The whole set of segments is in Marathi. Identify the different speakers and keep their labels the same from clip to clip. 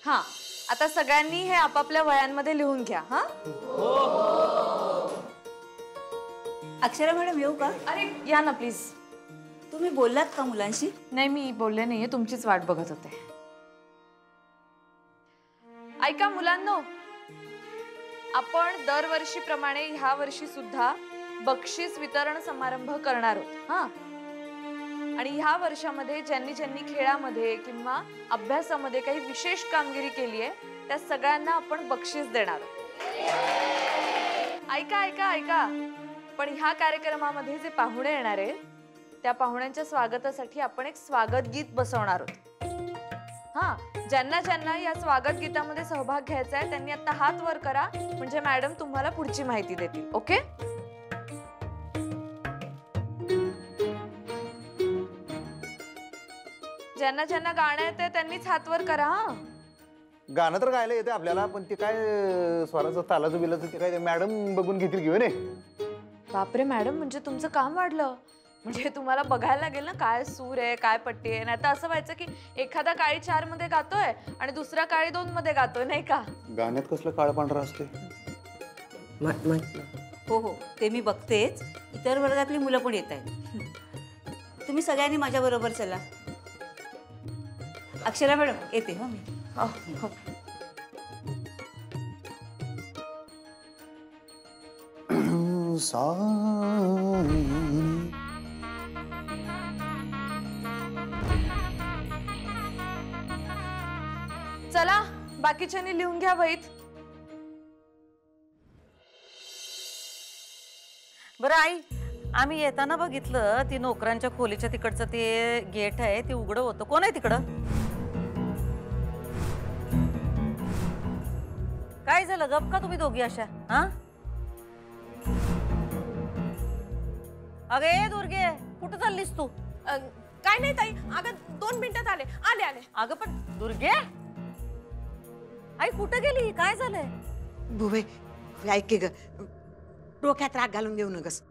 Speaker 1: हां, आता सगळ्यांनी हे आपापल्या वयांमध्ये लिहून घ्या. हां,
Speaker 2: अक्षरा मॅडम येऊ का?
Speaker 1: अरे या ना प्लीज.
Speaker 2: तुम्ही बोललात का मुलांशी?
Speaker 1: नाही, मी बोलले नाहीये, तुमचीच वाट बघत होते. ऐका मुलांनो, आपण दरवर्षीप्रमाणे ह्या वर्षी सुद्धा बक्षीस वितरण समारंभ करणार आहोत. हां, आणि ह्या वर्षामध्ये ज्यांनी ज्यांनी खेळामध्ये किंवा अभ्यासामध्ये काही विशेष कामगिरी केली आहे त्या सगळ्यांना आपण बक्षीस देणार आहोत. ऐका ऐका ऐका, पण ह्या कार्यक्रमामध्ये जे पाहुणे येणार आहेत त्या पाहुण्यांच्या स्वागतासाठी आपण एक स्वागत गीत बसवणार आहोत. हां, ज्यांना ज्यांना या स्वागत गीतामध्ये सहभाग घ्यायचा आहे त्यांनी आता हात वर करा, म्हणजे मॅडम तुम्हाला पुढची माहिती देतील. ओके? ज्यांना ज्यांना गाणं येते त्यांनीच हात वर करा. हां,
Speaker 3: गाणं तर गायला येते आपल्याला, पण ते काय स्वराचं तालाचं बिलाचं ते काय मॅडम बघून घेतील घेऊन नये.
Speaker 1: बापरे मॅडम, म्हणजे तुमचं काम वाढलं. म्हणजे तुम्हाला बघायला लागेल ना काय सूर आहे काय पट्टी आहे. नाही तर असं व्हायचं की एखादा काळी 4 मध्ये गातोय आणि दुसरा काळी 2 मध्ये गातोय, नाही का?
Speaker 3: गाण्यात कसलं काळ पांढरा असते?
Speaker 2: हो हो, ते मी बघतेच. इतर वर्गातली मुलं पण येत आहेत. तुम्ही सगळ्यांनी माझ्या बरोबर चला. अक्षरा मॅडम येते. हो मी.
Speaker 1: हो. चला, बाकीच्यांनी लिहून घ्या वहीत.
Speaker 4: बरं आई, आम्ही येताना बघितलं ती नोकरांच्या खोलीच्या तिकडचं ते गेट आहे ते उघडं होतं. कोण आहे तिकडं? काय झालं? गप का तुम्ही दोघी अशा? हा, अगे दुर्गे, कुठं चाललीस तू?
Speaker 1: काय नाही ताई, अगं 2 मिनिटात आले.
Speaker 4: अगं पण दुर्गे, आई कुठं गेली? काय झालंय?
Speaker 5: बुवे ऐक ग, डोक्यात राग घालून घेऊ नकस.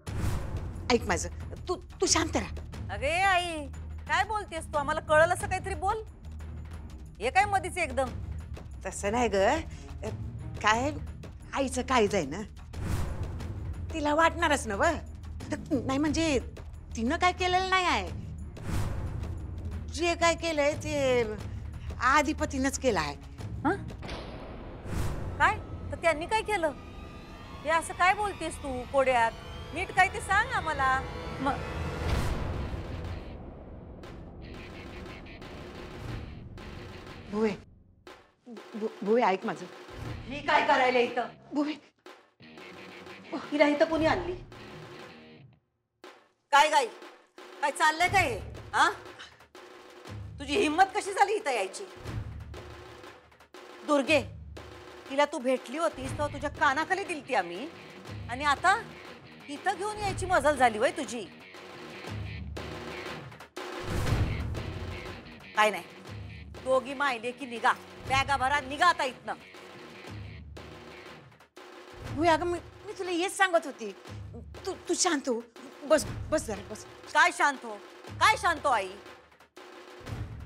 Speaker 5: ऐक माझं, तू तू शांत राहा.
Speaker 4: अगे आई, काय बोलतेस तू? आम्हाला कळलं असं काहीतरी बोल. हे काय मधीच एकदम?
Speaker 5: तसं नाही ग, काय आईचं काळीज आहे ना, तिला वाटणारच ना. नाही म्हणजे तिनं काय केलेलं नाही आहे. जे काय केलंय ते आधिपतीनंच केलं आहे.
Speaker 4: काय? तर त्यांनी काय केलं? हे असं काय बोलतेस तू कोड्यात? नीट काय ते सांग आम्हाला.
Speaker 5: बुवे बुवे ऐक माझं.
Speaker 4: ही काय करायला इथं?
Speaker 5: बुवे
Speaker 4: हिला इथं कोणी आणली? काय गाई, काय चाललंय काय हे? हा, तुझी हिम्मत कशी झाली इथं यायची? दुर्गे, तिला तू भेटली होतीस तेव्हा तुझ्या कानाखाली दिलती आम्ही, आणि आता इथं घेऊन यायची मजल झाली वय तुझी? काय नाही, दोघी मायले की निघा, बॅगा भरा, निघा आता इथनं.
Speaker 5: बुवे अगं मी तुला हेच सांगत होती. तू शांत हो. बस बस जरा बस.
Speaker 4: काय शांत हो? काय शांत हो आई?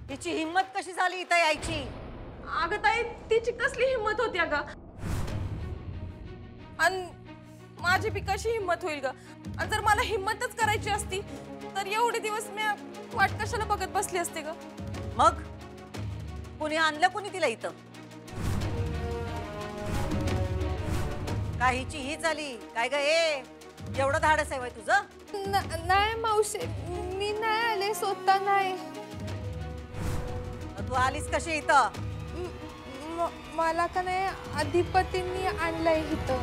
Speaker 4: तिची हिम्मत कशी झाली इथं यायची?
Speaker 1: अगं ताई, तिची कसली हिम्मत होती अगं? आणि माझी बी कशी हिम्मत होईल ग? आणि जर मला हिम्मतच करायची असती तर एवढे दिवस मी वाट कशाला बघत बसली असते ग?
Speaker 4: मग कुणी आणलं कुणी तिला इथं? काहीची ही झाली काय ग? एवढं धाडस आहे वय तुझं?
Speaker 6: नाही मावशी, मी नाही आले, स्वतः नाही.
Speaker 4: तू आलीस कशी इथं?
Speaker 6: मला का नाही अधिपतींनी आणलंय इथं.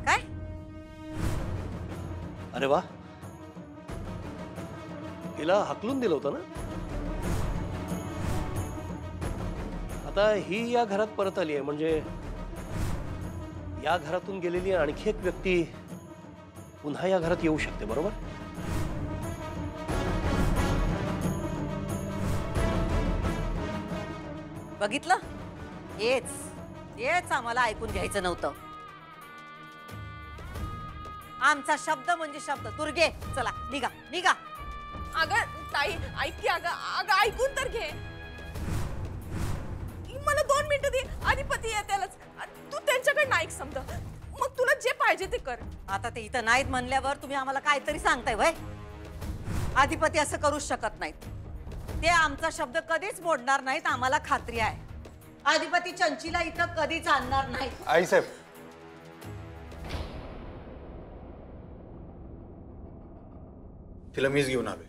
Speaker 4: काय?
Speaker 7: अरे वा, हिला हकलून दिलं होतं ना? आता ही या घरात परत आली आहे, म्हणजे या घरातून गेलेली आणखी एक व्यक्ती पुन्हा या घरात येऊ शकते, बरोबर?
Speaker 4: बघितलं? हेच आम्हाला ऐकून घ्यायचं नव्हतं. आमचा शब्द म्हणजे शब्द. दुर्गे, चला निघा निघा.
Speaker 1: अगं
Speaker 8: ताई ऐक की, अगं अगं ऐकून तर घे. मला 2 मिनिटं दे. अधिपती येतेलच. तू त्यांच्याकडनं ऐक समजा. मग तुला जे पाहिजे ते कर.
Speaker 4: आता ते इथं नाहीत म्हणल्यावर तुम्ही आम्हाला काहीतरी सांगताय वय. अधिपती असं करूच शकत नाहीत. ते आमचा शब्द कधीच मोडणार नाहीत, आम्हाला खात्री आहे. अधिपती चंचीला इथं कधीच आणणार नाहीत.
Speaker 3: आईसाहेब, तिला मीच घेऊन आलोय.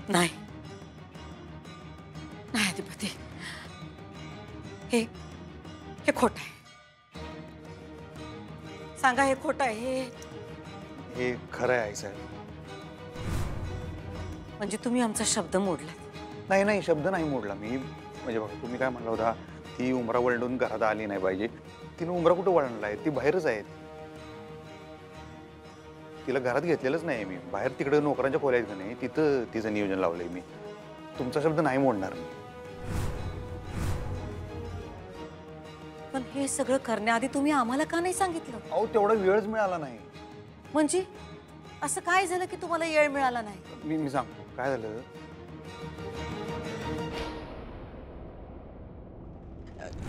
Speaker 4: नाही नाही अधिपती, हे हे खोटं आहे. सांगा हे खोटं आहे.
Speaker 3: हे खरं आहे आईसाहेब.
Speaker 4: म्हणजे तुम्ही आमचा शब्द मोडला.
Speaker 3: नाही नाही, शब्द नाही मोडला मी. म्हणजे बघा, तुम्ही काय म्हणला होता, ती उमरा वळडून घरात आली नाही पाहिजे. तिने उमरा कुठं वळणला आहे? ती बाहेरच आहे. तिला घरात घेतलेलंच नाही मी. बाहेर तिकडे नोकरांच्या खोल्या आहेत का नाही, तिथं तिचं नियोजन लावलंय मी. तुमचा शब्द नाही मोडणार मी.
Speaker 4: पण हे सगळं करण्याआधी तुम्ही आम्हाला का नाही सांगितलं?
Speaker 3: अहो, तेवढा वेळच मिळाला नाही.
Speaker 4: म्हणजे असं काय झालं की तुम्हाला वेळ मिळाला नाही?
Speaker 3: मी सांगतो काय झालं.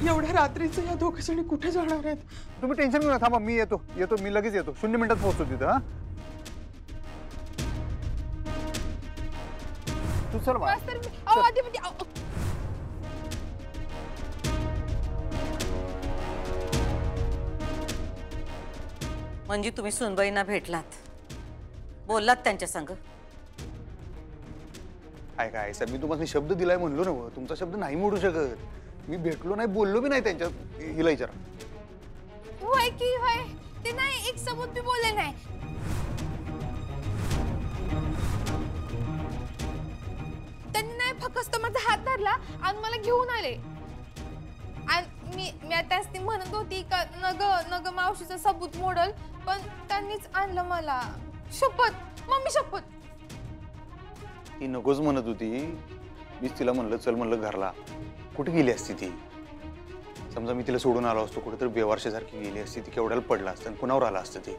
Speaker 6: एवढ्या रात्रीचं या दोघे जणी कुठे जाणार आहेत?
Speaker 3: तुम्ही टेन्शन घेऊ नका. थांबा, मी येतो. मी लगेच येतो. 0 मिनिटात पोहोचतो तिथं. हा, तू चल बा.
Speaker 6: बस तर मी अहो अधिपती
Speaker 4: म्हणजे तुम्ही सुनबाईंना भेटलात, बोललात त्यांच्या संग?
Speaker 3: काय काय साहेब, मी तुम्हाला शब्द दिलाय म्हणलो ना. तुमचा शब्द नाही मोडू शकत. मी भेटलो नाही, बोललो बी नाही त्यांच्या. हिला विचारा.
Speaker 6: होय की होय. ते नाही, एक सबूत बी बोलले नाही. त्यांनी नाही फक्त माझा हात धरला आणि मला घेऊन आले. आणि मी आता ती म्हणत होती का नग मावशीचं सबूत मोडल, पण त्यांनीच आणलं मला. शपथ मम्मी, शपथ.
Speaker 3: ती नकोच म्हणत होती. मीच तिला म्हणलं चल, म्हणलं घरला. कुठे गेली असती ती? समजा मी तिला सोडून आलो असतो कुठेतरी बेवारशीसारखी गेली असती, ती केवढ्याला पडला असतं आणि कुणावर आला असतं ते.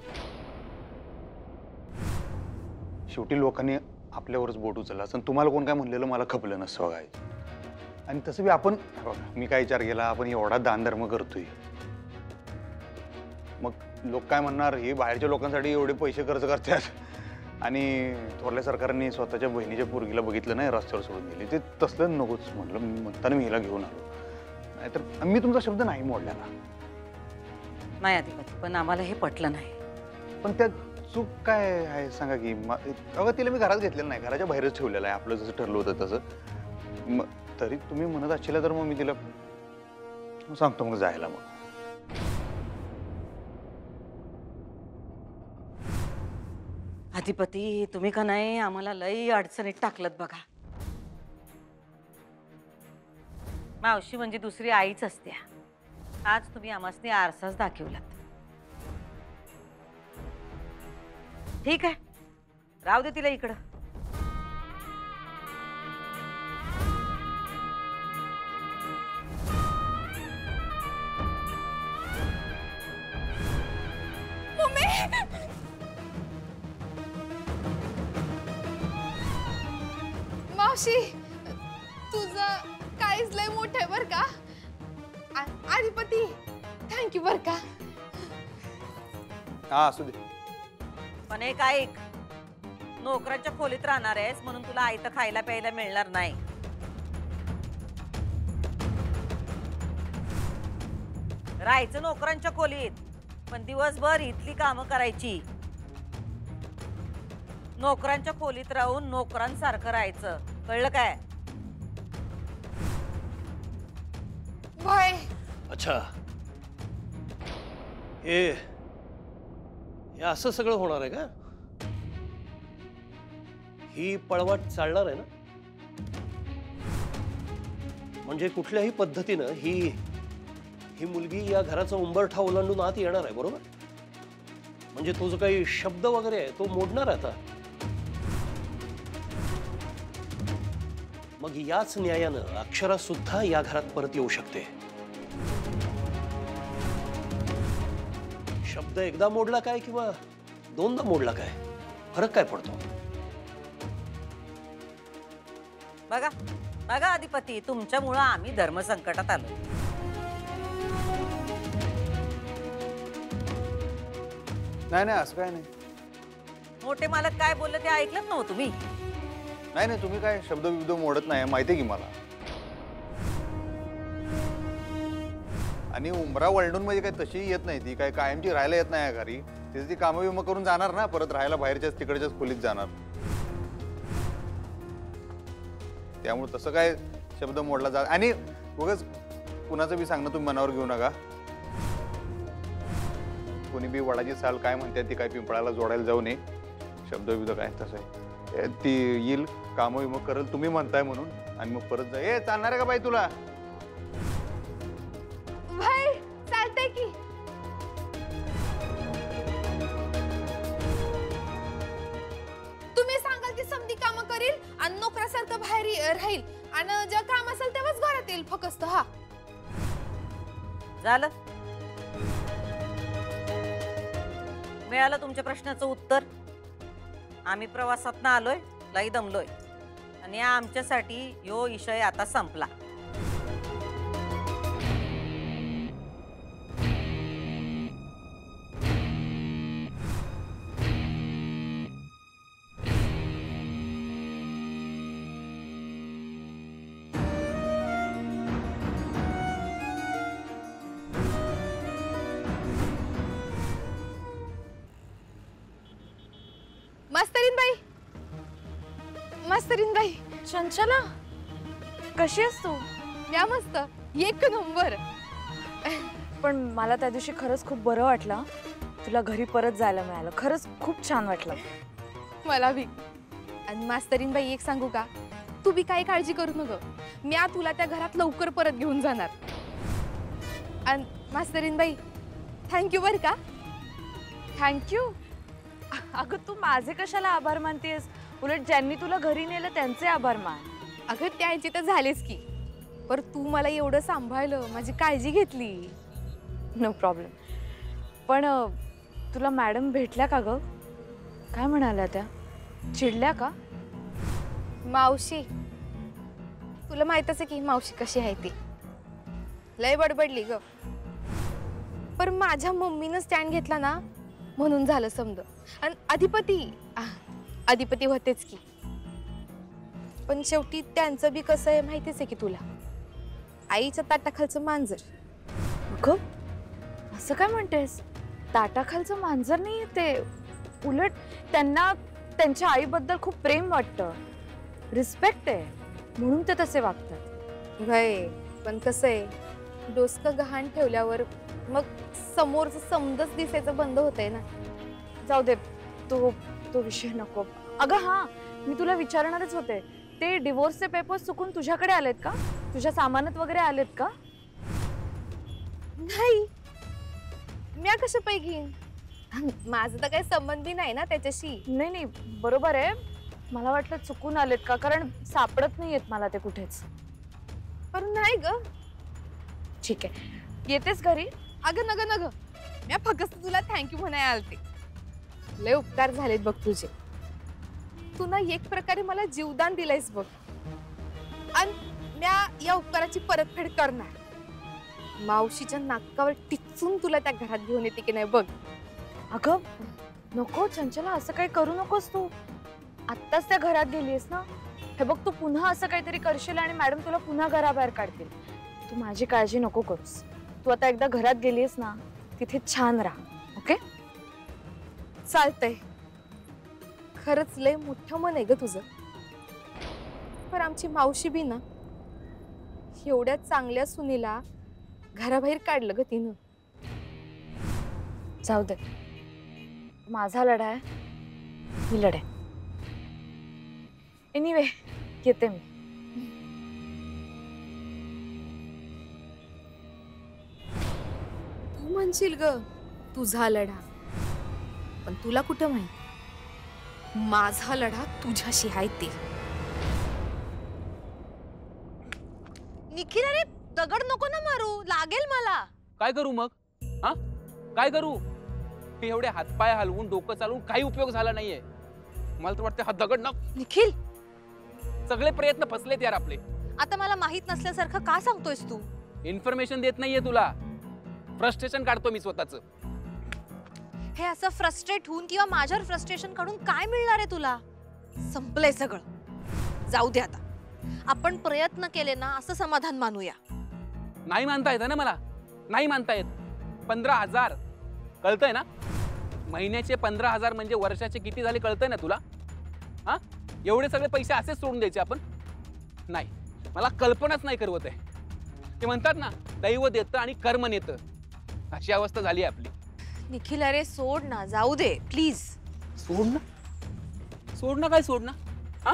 Speaker 3: शेवटी लोकांनी आपल्यावरच बोट उचललं असतं. तुम्हाला कोण काय म्हणलेलं मला खपलं नसतं काय. आणि तसं बी आपण, मी काय विचार केला, आपण एवढा दानधर्म करतोय, मग लोक काय म्हणणार, हे बाहेरच्या लोकांसाठी एवढे पैसे खर्च करतात आणि थोरल्या सरकारने स्वतःच्या बहिणीच्या पोरगीला बघितलं नाही, रस्त्यावर सोडून दिली. ते तसलं नकोच म्हणलं. म्हणताना मी हिला घेऊन आलो. नाहीतर मी तुमचा शब्द नाही मोडलेला.
Speaker 4: नाही अधिपती, पण आम्हाला हे पटलं नाही.
Speaker 3: पण त्यात चूक काय आहे सांगा की. अगं, तिला मी घरात घेतलेलं नाही, घराच्या बाहेरच ठेवलेलं आहे. आपलं जसं ठरलं होतं तसं. तरी तुम्ही म्हणत असशील तर मग मी तिला सांगतो मग जायला. मग
Speaker 4: अधिपती, तुम्ही का नाही आम्हाला लई अडचणीत टाकलत बघा. मावशी म्हणजे दुसरी आईच असते. आज तुम्ही आम्हासनी आरसाच दाखवलात. ठीक आहे, राहू दे तिला इकडं.
Speaker 6: मावशी, तुझं काळीज लय मोठं आहे बर का. अधिपती, थँक्यू बर का.
Speaker 3: हा, असू दे.
Speaker 4: पण एक ऐक, नोकरांच्या खोलीत राहणार आहेस म्हणून तुला आयतं खायला प्यायला मिळणार नाही. राहायचं नोकरांच्या खोलीत, पण दिवसभर इथली कामं करायची. नोकरांच्या खोलीत राहून नोकरांसारखं राहायचं, कळलं काय?
Speaker 6: होय.
Speaker 7: अच्छा, हे असं सगळं होणार आहे का? ही पळवाट चालणार आहे ना? म्हणजे कुठल्याही पद्धतीनं ही मुलगी या घराचा उंबरठा ओलांडून आत येणार आहे, बरोबर? म्हणजे तो जो काही शब्द वगैरे आहे तो मोडणार आहे आता. मग याच न्यायानं अक्षरा सुद्धा या घरात परत येऊ शकते. शब्द एकदा मोडला काय किंवा दोनदा मोडला काय, फरक काय पडतो?
Speaker 4: बघा बघा अधिपती, तुमच्यामुळं आम्ही धर्मसंकटात आलो.
Speaker 3: नाही नाही असं काय नाही.
Speaker 4: मोठे मालक काय बोलले ते ऐकलं ना तुम्ही?
Speaker 3: नाही नाही, तुम्ही काय शब्द विब्द मोडत नाही, माहिती आहे की मला. आणि उमरा वळणून मध्ये काय तशी येत नाही, ती काय कायमची राहायला येत नाही घरी. तिथे ती कामं विमं करून जाणार ना, परत राहायला बाहेरच्याच तिकडच्याच खोलीत जाणार. त्यामुळे तसं काय शब्द मोडला जात. आणि उगाच कुणाचं बी सांगणं तुम्ही मनावर घेऊ नका. कोणी बी वडाची साल काय म्हणते ती काय पिंपळाला जोडायला जाऊ नये. शब्द विब्द काय तसं आहे, ती येईल कामं विमं करेल तुम्ही म्हणताय म्हणून, आणि मग परत जा. चालणार आहे का बाई तुला?
Speaker 6: भाई चालतंय की. तुम्ही सांगाल ती समधी कामं करील आणि नोकरासारखं बाहेर राहील आणि जेव्हा काम असेल तेव्हाच घरात येईल फक्त. हा
Speaker 4: झालं, मिळालं तुमच्या प्रश्नाचं उत्तर. आम्ही प्रवासातनं आलोय, लई दमलोय, आणि आमच्यासाठी ह्यो विषय आता संपला.
Speaker 6: मस्तरीन बाई.
Speaker 1: चंचला, कशी आहेस तू?
Speaker 6: या मस्त, एक नंबर.
Speaker 1: पण मला त्या दिवशी खरंच खूप बरं वाटलं तुला घरी परत जायला मिळालं. खरंच खूप छान वाटलं
Speaker 6: मला बी. आणि मास्तरीन बाई एक सांगू का, तू बी काही काळजी करू नको, मी तुला त्या घरात लवकर परत घेऊन जाणार. आणि मास्तरीन बाई थँक्यू बर का.
Speaker 1: थँक्यू. अगं तू माझे कशाला आभार मानतेस? उलट ज्यांनी तुला घरी नेलं त्यांचे आभार मान.
Speaker 6: अगं त्याची तर झालेच की, पर तू मला एवढं सांभाळलं, माझी काळजी घेतली.
Speaker 1: No problem. पण तुला मॅडम भेटल्या का ग? काय म्हणाल्या त्या? चिडल्या का?
Speaker 6: मावशी, तुला माहितच आहे की मावशी कशी आहे ती, लय बडबडली ग. पर माझ्या मम्मीनं स्टँड घेतला ना म्हणून झालं समज. आणि अधिपती होतेच की, पण शेवटी त्यांचं बी कसं आहे माहितीच आहे की तुला, आईच्या ताटाखालचं मांजर.
Speaker 1: अगं असं काय म्हणतेस? ताटाखालचं मांजर नाही ते, उलट त्यांना त्यांच्या आईबद्दल खूप प्रेम वाटतं, रिस्पेक्ट आहे, म्हणून ते तसे वागतात.
Speaker 6: व्हय, पण कसं आहे, डोसकं गहाण ठेवल्यावर मग समोरचं समजच दिसायचं बंद होतंय ना.
Speaker 1: जाऊ दे, तो विषय नको. अगं हा, मी तुला विचारणारच होते, ते डिवोर्सचे पेपर्स चुकून तुझ्याकडे आलेत का? तुझ्या सामानात वगैरे आलेत का?
Speaker 6: नाही, मी कशा पैकी, माझं तर काही संबंध बी नाही ना त्याच्याशी.
Speaker 1: नाही नाही, बरोबर आहे, मला वाटलं चुकून आलेत का, कारण सापडत नाहीयेत मला ते कुठेच.
Speaker 6: पण नाही ग.
Speaker 1: ठीक आहे, येतेस घरी?
Speaker 6: अगं नग, मी फक्त तुला थँक्यू म्हणाय आलते. लय उपकार झालेत बघ तुझे. तू ना एक प्रकारे मला जीवदान दिलंयस बघ, आणि म्या या उपकाराची परतफेड करणार. मावशीच्या नाकावर टिचून तुला त्या घरात घेऊन येते की नाही बघ.
Speaker 1: अगं नको चंचला, असं काही करू नकोस तू. आत्ताच त्या घरात गेलीस ना, हे बघ तू पुन्हा असं काहीतरी करशील आणि मॅडम तुला पुन्हा घराबाहेर काढतील. तू माझी काळजी नको करूस. तू आता एकदा घरात गेलीस ना, तिथे छान राहा. ओके?
Speaker 6: चालतंय. खरंच लय मोठं मन आहे ग तुझं. पण आमची मावशी बी ना, एवढ्या चांगल्या सुनीला घराबाहेर काढलं ग तिनं.
Speaker 1: जाऊ दे, माझा लढा आहे, मी लढे. एनिवे, येते मी.
Speaker 6: तू म्हणशील ग तुझा लढा, पण तुला कुठं माहित माझा लढा तुझ्याशी आहे ते.
Speaker 8: निखिल, अरे दगड नको ना मारू, लागेल मला.
Speaker 9: काय करू मग? हा, काय करू? हे एवढे हातपाय हलवून डोकं चालवून काही उपयोग झाला नाहीये. मला तर वाटतं हा दगड ना
Speaker 10: निखिल,
Speaker 9: सगळे प्रयत्न फसलेत यार आपले.
Speaker 10: आता मला माहित नसल्यासारखं का सांगतोयस तू?
Speaker 9: इन्फॉर्मेशन देत नाहीये तुला. फ्रस्ट्रेशन काढतो मी स्वतःच.
Speaker 10: हे असं फ्रस्ट्रेट होऊन किंवा माझ्यावर फ्रस्ट्रेशन काढून काय मिळणार आहे तुला? संपलंय सगळं. जाऊ दे आता. आपण प्रयत्न केले ना असं समाधान मानूया.
Speaker 9: नाही मानता येत ना मला. नाही मानता येत. 15,000 कळतंय ना? महिन्याचे 15,000 म्हणजे वर्षाचे किती झाले कळतंय ना तुला? हा, एवढे सगळे पैसे असेच सोडून द्यायचे आपण? नाही, मला कल्पनाच नाही करवत आहे. ते म्हणतात ना, दैव देतं आणि कर्म नेतं. अशी अवस्था झाली आपली.
Speaker 10: निखिल अरे सोड ना, जाऊ दे प्लीज.
Speaker 9: सोडणं काय सोडणं? हा,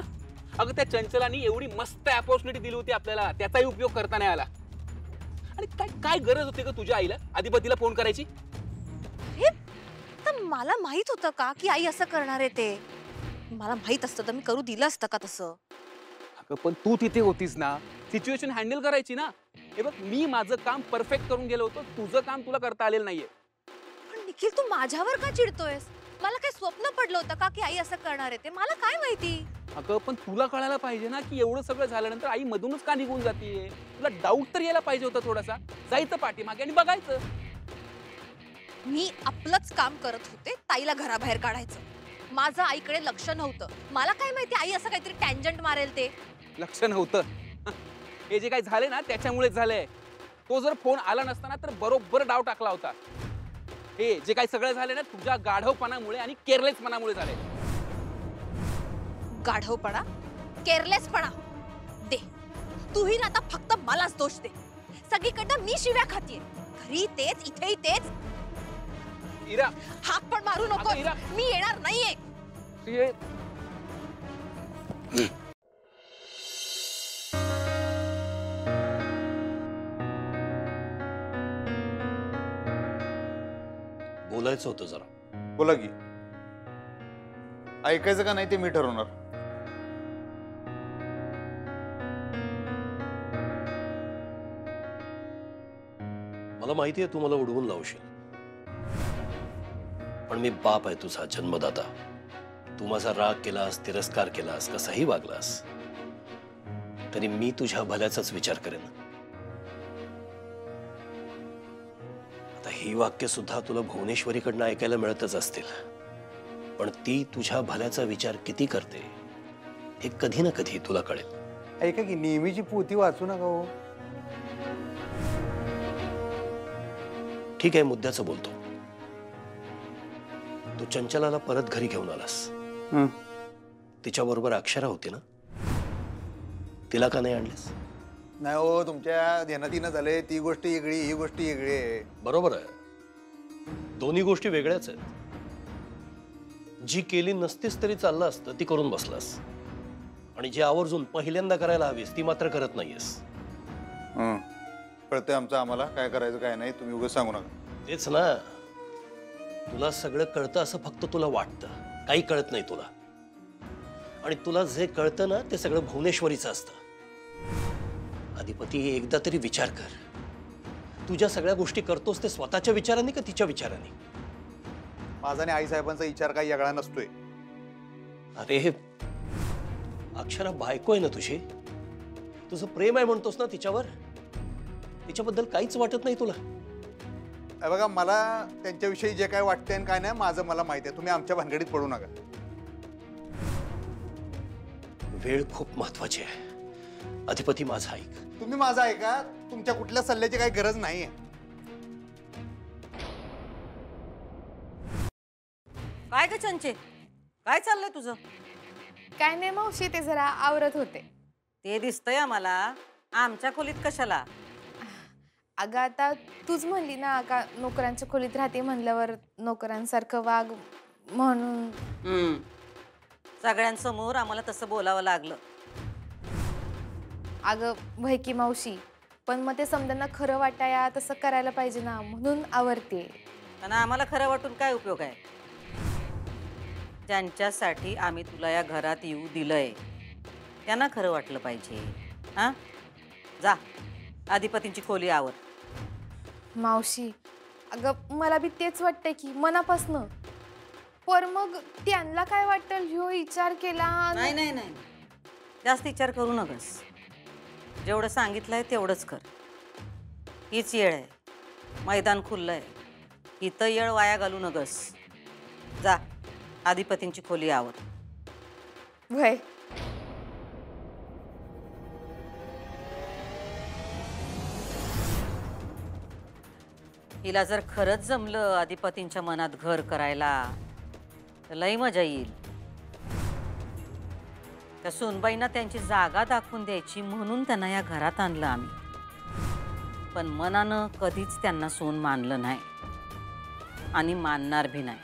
Speaker 9: अगं त्या चंचलानी एवढी मस्त अपॉर्च्युनिटी दिली होती आपल्याला, त्याचाही उपयोग करता नाही आला. आणि काय काय गरज होती का तुझ्या आईला अधिपतीला फोन करायची?
Speaker 10: हे तर मला माहित होतं का की आई असं करणार आहे ते? मला माहित असतं तर मी करू दिलं असतं का तसं?
Speaker 9: अगं पण तू तिथे होतीस ना, सिच्युएशन हँडल करायची ना. हे बघ, मी माझं काम परफेक्ट करून गेलो होतो, तुझं काम तुला करता आलेलं नाहीये.
Speaker 10: पण निखिल तू माझ्यावर का चिडतोयस? मला काय स्वप्न पडलं होतं का की आई असं करणार आहे ते? मला काय माहिती?
Speaker 9: अगं पण तुला कळायला पाहिजे ना की एवढं सगळं झाल्यानंतर आई मधूनच का निघून जातीये. तुला डाऊट तर यायला पाहिजे होता थोडासा. जायचं पाठीमागे आणि बघायचं.
Speaker 10: मी आपलंच काम करत होते, ताईला घराबाहेर काढायचं. माझं आईकडे लक्ष नव्हतं. मला काय माहिती आई असं काहीतरी टँजंट मारेल ते.
Speaker 9: लक्ष नव्हतं. हे जे काही झाले ना त्याच्यामुळेच झालंय. तो जर फोन आला नसताना तर बरोबर डाव टाकला होता. हे जे काही सगळं झाले ना तुझ्या गाढवपणामुळे आणि केअरलेसपणामुळे झाले.
Speaker 10: गाढवपणा, केअरलेसपणा दे. तूही ना आता फक्त मलाच दोष दे. सगळीकडनं मी शिव्या खातीये. घरी तेच, इथेही तेच.
Speaker 9: इरा,
Speaker 10: हाक पण मारू नको.
Speaker 9: अगं, इरा.
Speaker 10: मी येणार नाहीये.
Speaker 9: हे
Speaker 7: बोलायचं होतं जरा.
Speaker 3: बोला की. ऐकायचं का नाही ते मी ठरवणार.
Speaker 7: मला माहिती आहे तू मला उडवून लावशील, पण मी बाप आहे तुझा, जन्मदाता. तू माझा राग केलास, तिरस्कार केलास, कसाही वागलास तरी मी तुझ्या भल्याचाच विचार करेन. आता ही वाक्य सुद्धा तुला भुवनेश्वरीकडनं ऐकायला मिळतच असतील, पण ती तुझ्या भल्याचा विचार किती करते हे कधी ना कधी तुला कळेल.
Speaker 3: ऐका की, नेहमीची पोथी वाचू नका हो.
Speaker 7: ठीक आहे, मुद्द्याचं बोलतो. तू चंचलाला परत घरी घेऊन आलास. तिच्याबरोबर अक्षरा होती ना? तिला का नाही आणलीस?
Speaker 3: नाही हो, तुमच्या ध्यानातीनं झालंय. ती गोष्ट वेगळी, ही गोष्ट वेगळी आहे.
Speaker 7: बरोबर आहे, दोन्ही गोष्टी वेगळ्याच आहेत. जी केली नसतीस तरी चाललं असतं ती करून बसलास, आणि जी आवर्जून पहिल्यांदा करायला हवीस ती मात्र करत नाहीयेस.
Speaker 3: कळतंय आमचं आम्हाला काय करायचं काय नाही. तुम्ही उगाच सांगू नका.
Speaker 7: तेच ना, तुला सगळं कळतं असं फक्त तुला वाटतं, काही कळत नाही तुला. आणि तुला जे कळतं ना ते सगळं भुवनेश्वरीचं असतं. अधिपती, एकदा तरी विचार कर. तुझ्या सगळ्या गोष्टी करतोस ते स्वतःच्या विचारांनी का तिच्या विचारांनी?
Speaker 3: माझा आणि आईसाहेबांचा विचार काही वेगळा नसतोय.
Speaker 7: अरे अक्षरा बायको आहे ना तुझी, तुझं प्रेम आहे म्हणतोस ना तिच्यावर, तिच्याबद्दल काहीच वाटत नाही तुला?
Speaker 3: बघा, मला त्यांच्याविषयी जे काय वाटतंय आणि काय नाही माझं मला माहिती आहे. तुम्ही आमच्या भानगडीत पडू नका.
Speaker 7: वेळ खूप महत्वाची आहे. अधिपती, माझा ऐक.
Speaker 3: तुम्ही माझा ऐका. तुमच्या कुठल्या सल्ल्याची काही गरज नाहीये.
Speaker 4: काय ग चंचे, काय चाललंय तुझं?
Speaker 6: काय नाही मावशी, ते जरा आवरत होते.
Speaker 4: ते दिसतंय आम्हाला. आमच्या खोलीत कशाला?
Speaker 6: अगं आता तूच म्हणली ना का नोकरांच्या खोलीत राहते म्हणल्यावर नोकरांसारखं वाग म्हणून.
Speaker 4: सगळ्यांसमोर आम्हाला तसं बोलावं लागलं.
Speaker 6: अगं भैकी मावशी, पण मग ते समजांना खरं वाटाया तसं करायला पाहिजे ना, म्हणून आवरते.
Speaker 4: पण आम्हाला खरं वाटून काय उपयोग आहे? ज्यांच्यासाठी आम्ही तुला या घरात येऊ दिलंय त्यांना खरं वाटलं पाहिजे. हा, जा अधिपतींची खोली आवर.
Speaker 6: मावशी, अगं मला बी तेच वाटतंय की मनापासनं. पर मग त्यांना काय वाटतं ह्यो विचार केला
Speaker 4: नाही नाही नाही, जास्त विचार करू नकस. जेवढं सांगितलंय तेवढंच कर. हीच येळ आहे, मैदान खुललंय, इथं येळ वाया घालू नकस. जा आधिपतींची खोली आवर.
Speaker 6: वय.
Speaker 4: हिला जर खरंच जमलं आधिपतींच्या मनात घर करायला तर लई मजा येईल. त्या सोनबाईंना त्यांची जागा दाखवून द्यायची म्हणून त्यांना या घरात आणलं आम्ही. पण मनानं कधीच त्यांना सोन मानलं नाही आणि मानणार भी नाही.